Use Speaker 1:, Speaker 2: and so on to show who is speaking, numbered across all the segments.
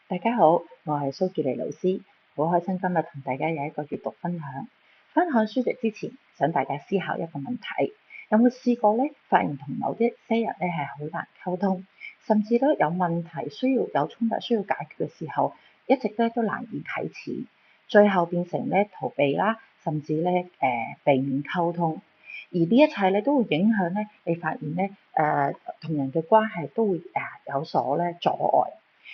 Speaker 1: 大家好，我係蘇傑莉老師，好開心今日同大家有一個閱讀分享。分享書籍之前，想大家思考一個問題：有冇試過咧，發現同某啲些人咧係好難溝通，甚至咧有問題有衝突需要解決嘅時候，一直咧都難以啟齒，最後變成咧逃避啦，甚至咧避免溝通。而呢一切咧都會影響咧，你發現咧同人嘅關係都會有所咧阻礙。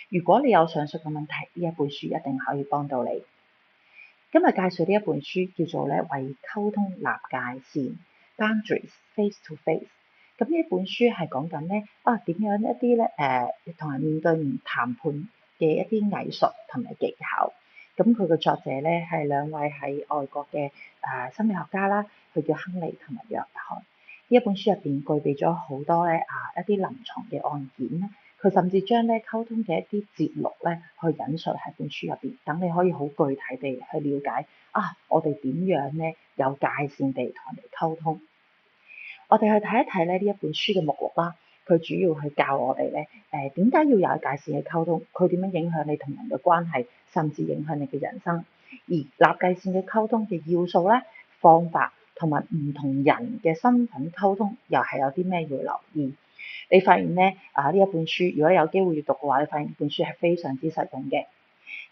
Speaker 1: 如果你有上述嘅問題，呢一本書一定可以幫到你。今日介紹呢一本書叫做咧為溝通立界線 （Boundaries Face to Face）。咁呢一本書係講緊咧點樣一啲咧同人面對面談判嘅一啲藝術同埋技巧。咁佢嘅作者咧係兩位喺外國嘅心理學家啦，佢叫亨利同埋約翰。呢一本書入邊具備咗好多咧一啲臨床嘅案件咧。佢甚至將咧溝通嘅一啲節錄咧，去引述喺本書入邊，等你可以好具體地去了解我哋點樣咧有界線地同人哋溝通。我哋去睇一睇咧呢一本書嘅目錄啦，佢主要去教我哋咧點解要有界線去溝通，佢點樣影響你同人嘅關係，甚至影響你嘅人生。而立界線嘅溝通嘅要素咧、方法同埋唔同人嘅身份溝通，又係有啲咩要留意？你發現咧呢一本書，如果你有機會閱讀嘅話，你發現呢本書係非常之實用嘅。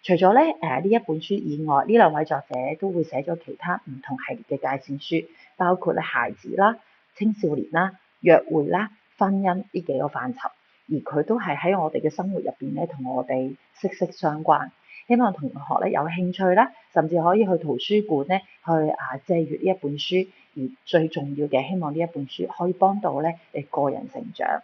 Speaker 1: 除咗咧呢一本書以外，呢兩位作者都會寫咗其他唔同系列嘅界線書，包括咧孩子啦、青少年啦、約會啦、婚姻呢幾個範疇，而佢都係喺我哋嘅生活入邊咧同我哋息息相關。希望同學咧有興趣啦，甚至可以去圖書館咧去借閱呢一本書，而最重要嘅希望呢一本書可以幫到咧你個人成長。